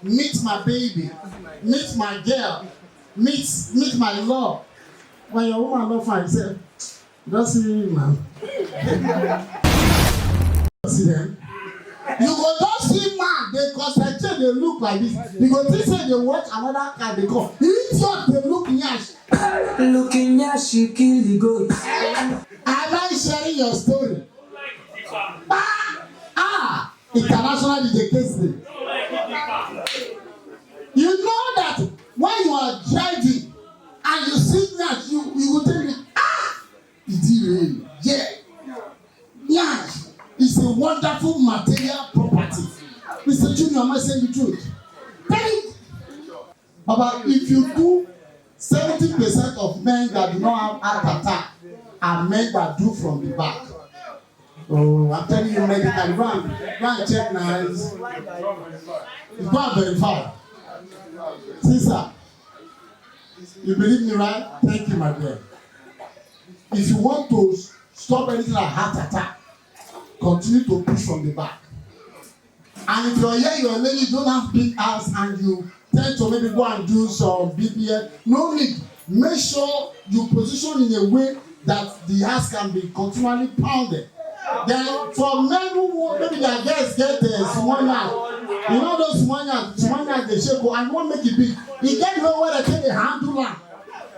meet my baby, meet my girl, meet my love. When your woman not fine, say, don't see me, man. See them? You go don't see man, they concentrate, they look like this. You go think say they watch another car, they come. Idiot, they look nyash. Looking nyash, you kill the goat. I like sharing your story. International DJ Casey. You know that when you are driving and you see that, you will tell me, is it real? Yeah. Yes. It's a wonderful material property. Mr. Junior, am I saying the truth? Baba, if you do 70% of men that do not have heart attack are men that do from the back. Oh, I'm telling you, medical, go and check now. You go and verify. Sister, you believe me, right? Thank you, my dear. If you want to stop anything like heart attack, continue to push from the back. And if you're here, you're a lady, you don't have big ass, and you tend to maybe go and do some BPL, no need. Make sure you position in a way that the ass can be continually pounded. Then for men who want, maybe their girls get small yard. You know those small yard they shake, and you want to make it big. You get where they take the handle line.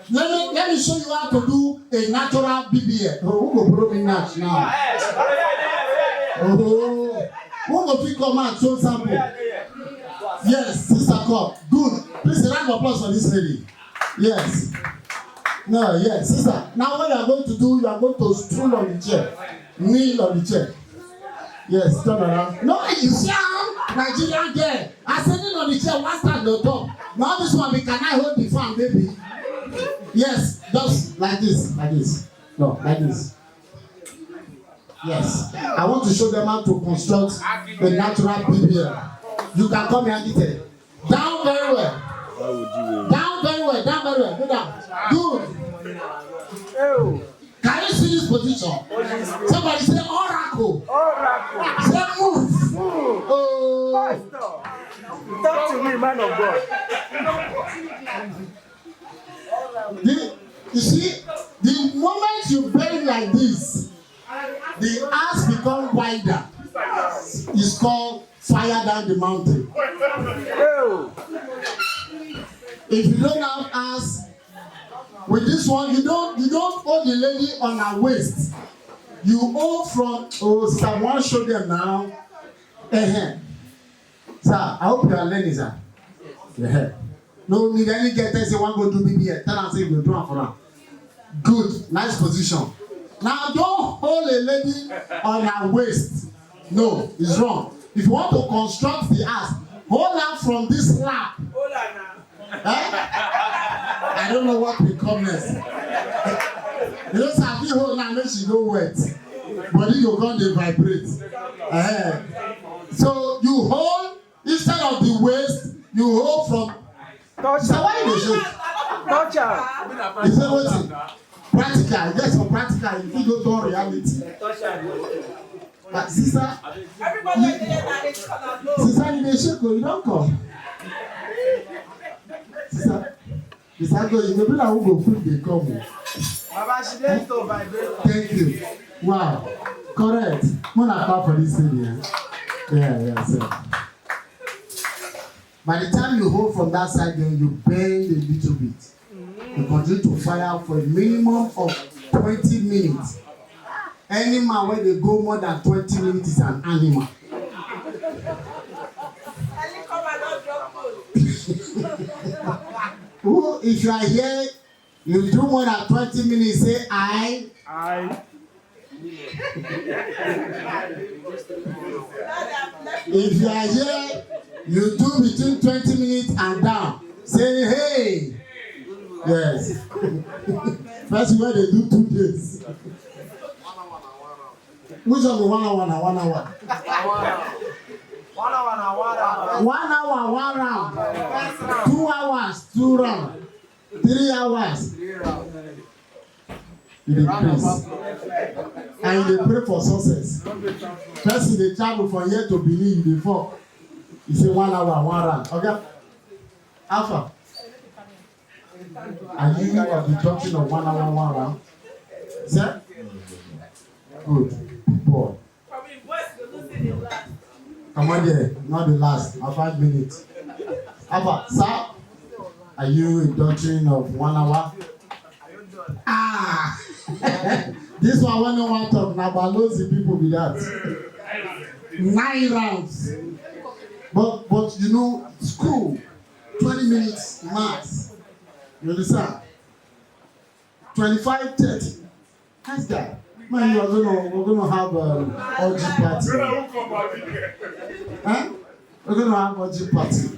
Let me show you how to do a natural BBL. Oh, who go blow me natch now? Oh, who go pick up and show sample? Yes, Sister Cobb. Good. Please, a round of applause for this lady. Yes. No, yes, sister. Now what you are going to do, you are going to stool on the chair. Kneel on the chair. Yes, turn around. No, you see Nigerian girl. I said it on the chair, one stand on top. Now this one, can I hold the fan, baby? Yes, just like this, like this. No, like this. Yes. I want to show them how to construct the natural BBL. You can come here and get it. Down very well. Down very well, down very well. Go down. Good. Can you see this position? Somebody say oracle. Say move. Oh. Talk to me, man of God. You see, the moment you bend like this, the ass becomes wider. It's called fire down the mountain. If you don't have ass, with this one, you don't hold the lady on her waist. You hold from someone show them now. Sir, I hope you are learning, sir. No need any get say one go do BBL. Tell her say you do it for her. Good, nice position. Now don't hold a lady on her waist. No, it's wrong. If you want to construct the ass, hold her from this lap. Hold her now. I don't know what will come next. You know, so if you hold her, make she go wet. Body you come dey vibrate. So you hold instead of the waist, you hold from. Touch so why you dey shake? Touch her. You say wetin? Practical, yes, for practical, you fit go turn reality. But sister, sister, you dey shake, you don come. Sister, go, you go be like who go fit dey come. Baba, she dey to vibrate. Thank you. Wow, correct. Mona call for this lady. Yeah, sir. By the time you hold from that side, then you bend a little bit. You continue to fire for a minimum of 20 minutes. Any man when they go more than 20 minutes is an animal. Who, if you are here, you do more than 20 minutes, say I. If you are here, you do between 20 minutes and down. Say hey. Yes. First where they do 2 days. Which of the 1 hour and 1 hour? 1 hour and 1 hour. 1 hour, 1 round. 2 hours, 2 rounds. 3 hours. You dey praise. And you dey pray for success. Person dey travel from here to Benin, you dey fall. You say 1 hour, 1 round. Okay. Alpha. Are you of the doctrine of 1 hour, 1 round? Sir? Good. Boy. Come on there, not the last. 5 minutes. Alpha, sir, are you a doctrine of 1 hour? Ah! This one when no one talk now, but loads of people be that. 9 rounds. But you know, school, 20 minutes max. You understand? 25, 30. Nice guy. Man, we're gonna have orgy party. Huh? We're gonna have orgy party.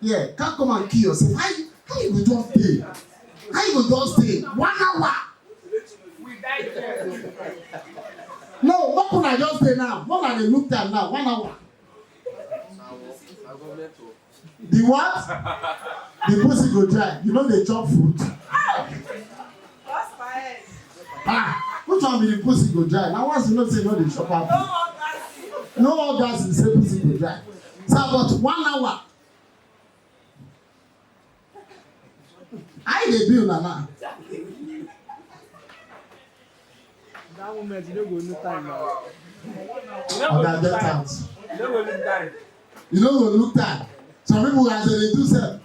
Yeah, can't come and kill yourself. How you go just stay? How you go just stay? 1 hour. No, what can I just say now? What can I look at now? 1 hour. The what? The pussy go dry. You know they chop food. Ah, which one be the pussy go dry? Now once you know say no they chop out. No all gas is say pussy go dry. So about 1 hour. I dey build now. That moment you don't go no time now. Okay, get out. You don't go look time. You don't go look time. Some people as they do self,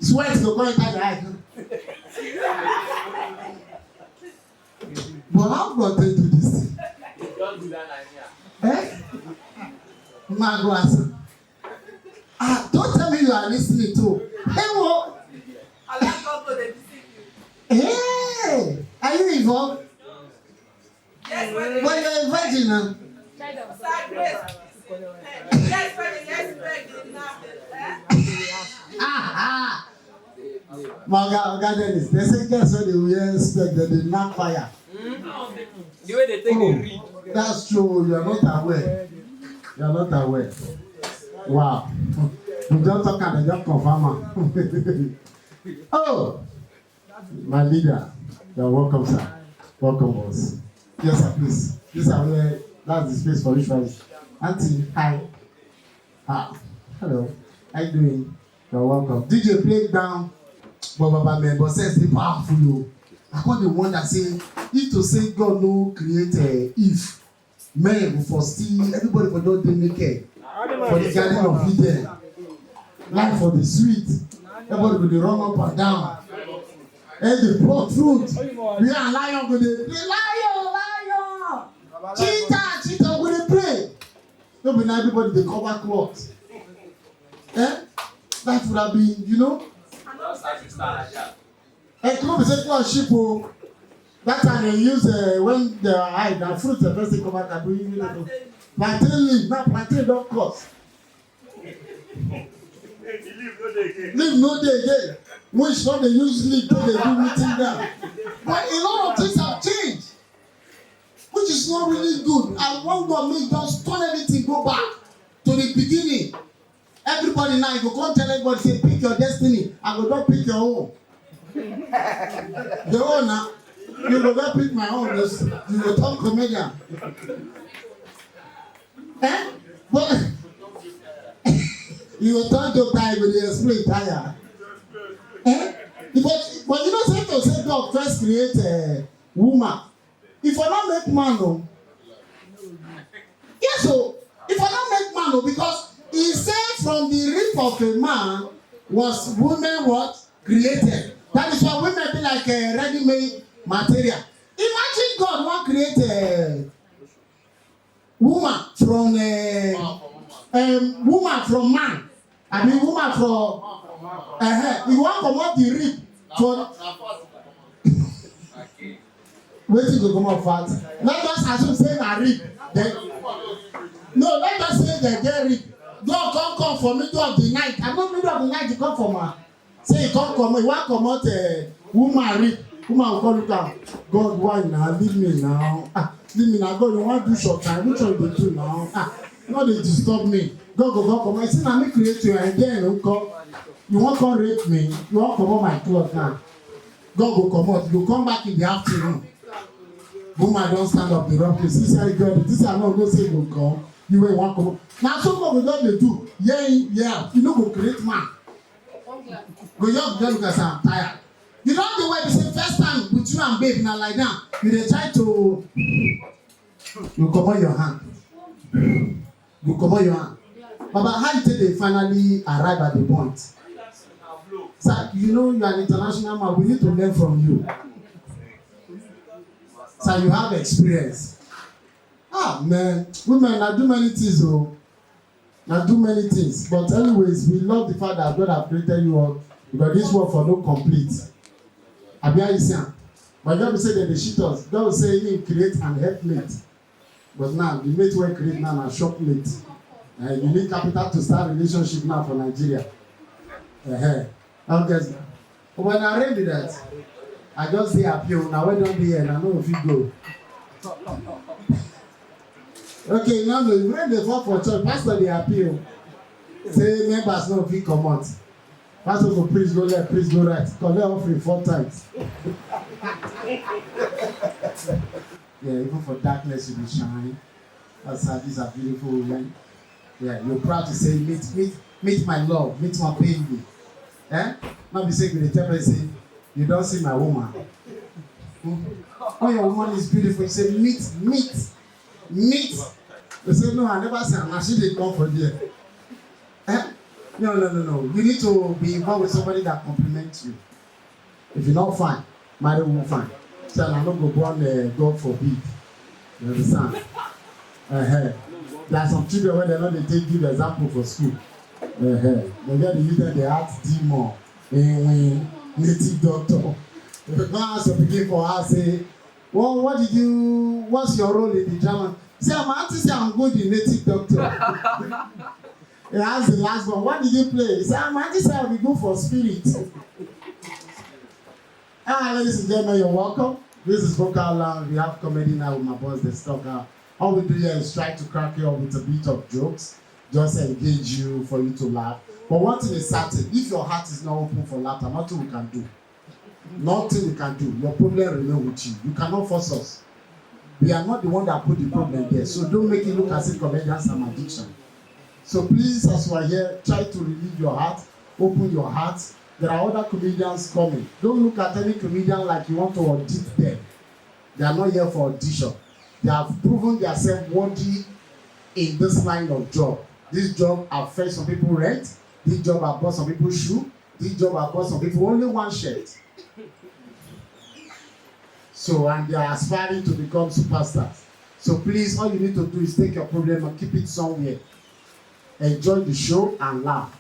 sweat go come inside the eye. But how God take do this? Don't do that like Eh? My glass. Ah, don't tell me you are listening to. Hey, what? I like God to deceive you. Hey, are you involved? Yes, But you're a virgin now. side grace. Yes, pregnant now. My God, Dennis, they say guess what they will expect that they knock fire. The way they take the read. That's true. You are not aware. You are not aware. Wow. We don't talk and they just confirm. Oh, my leader. You're welcome, sir. Welcome, boss. Yes, sir, please. This is where that's the space for rituals. Auntie, hi. Ah, hello. How you doing? You're welcome. DJ play down. But says the powerful. I call the one that say, if to say God no create if men will foresee everybody for don't make it for the garden of Eden, life for the sweet, everybody will run up and down. And the blood fruit, we are lion go dey lion, cheetah go dey pray. No be now everybody dey cover cloth. Life would have been, you know. And come and say cloth sheep o. That time they use when they are hide na fruit the first thing come out and bring you plantain leaf. Now plantain don cost. Leaf no dey again. Which one they use leaf to dey do meeting down. But a lot of things have changed, which is not really good. And one God make just turn everything go back to the beginning. Everybody now you go come tell everybody say pick your destiny. I go don pick your own. The own now. You go go pick my own. You go talk comedian. But you go talk to guy with the explain tire. But you know say to say God first create a woman. If I not make man no. Yes so if I not make man no because he said from the rib of a man was woman what created. That is why women be like a ready-made material. Imagine God want create a woman from woman from man. I mean woman from he want come out the rib for wetin go come out fat. Let us assume say na rib. No, let us say they get rib. God come for middle of the night. I'm not middle of the night. He come for man. Say he come. He want come out woman rib. Woman will call you down. God, why now? Leave me now. Leave me now. God, you want to do short time? Which one you do now? No, they disturb me. God go come. I say na me create you and then you come. You want come rape me? You want come on my cloth now? God go come out. You come back in the afternoon. Woman don't stand up the rock. This is how God. This is how no say go come. You will want come. Now some of we don dey do. Yeah. You no go create man. Go just get look as I'm tired. You don dey wait. Say first time with you and babe na like that. You dey try to. You comot your hand. You comot your hand. Baba, how you take dey finally arrive at the point? Sir, you know you are an international man. We need to learn from you. Sir, you have experience. Ah, man, women, I do many things, oh. I do many things. But anyways, we love the fact that God has created you all because this work for no complete. Abia Isian. But God will say that they shit us. God will say He create and help mate. But now, the mate will create now and shop mate. You need capital to start relationship now for Nigeria. Okay. When I read that, I just say appeal. Now we don't be here. I know if you go. Okay, now when they fall for church, pastor they appeal. Say members no fit comot. Pastor go preach go left, preach go right. Collect offering 4 times. Yeah, even for darkness you will shine. That's how these are beautiful women. Yeah, you're proud to say meet my love, meet my baby. Eh? Not be saying with the temple say, you don't see my woman. Oh, your woman is beautiful. You say meet. They say no, I never say I'm actually they come for there. Eh? No. You need to be involved with somebody that compliments you. If you're not fine, marry won't fine. So I'm not go born God forbid. You understand? There are some children where they know they take good example for school. They get the leader, they ask demon, native doctor. If you come ask your pikin for her, say, well, what's your role in the drama? Say, I'm auntie, say I'm good in native doctor. He asked the last one, what did you play? He said, I'm auntie, say I'll be good for spirit. Ladies and gentlemen, you're welcome. This is Vocal Lounge. We have comedy now with my boss, the Stocker. All we do here is try to crack you up with a bit of jokes, just engage you for you to laugh. But one thing is certain, if your heart is not open for laughter, nothing we can do. Nothing we can do. Your problem remains with you. You cannot force us. We are not the one that put the problem there. So don't make it look as if comedians are addiction. So please, as you are here, try to relieve your heart, open your heart. There are other comedians coming. Don't look at any comedian like you want to audit them. They are not here for audition. They have proven themselves worthy in this line of job. This job have fetched some people rent. This job have bought some people shoe. This job have bought some people only one shirt. So, and they are aspiring to become superstars. So please, all you need to do is take your problem and keep it somewhere. Enjoy the show and laugh.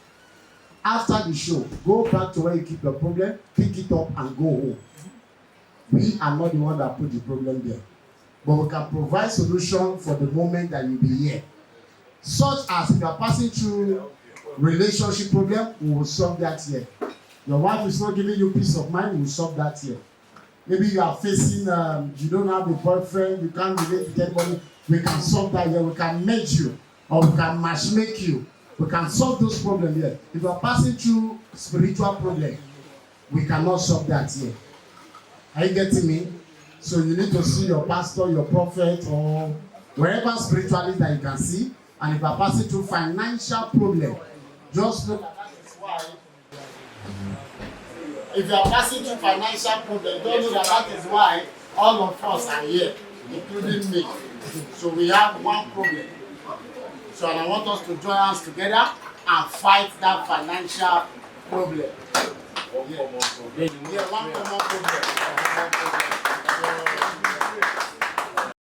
After the show, go back to where you keep your problem, pick it up and go home. We are not the one that put the problem there. But we can provide solution for the moment that you'll be here. Such as if you are passing through relationship problem, we will solve that here. Your wife is not giving you peace of mind, we will solve that here. Maybe you are facing, you don't have a boyfriend, you can't relate with anybody, we can solve that here. We can match you, or we can matchmake you. We can solve those problems here. If you are passing through spiritual problem, we cannot solve that here. Are you getting me? So you need to see your pastor, your prophet, or wherever spiritualist that you can see. And if you are passing through financial problem, just look at that. Is why. If you are passing through financial problem, don't know that is why all of us are here, including me. So we have one problem. So and I want us to join hands together and fight that financial problem. One common problem.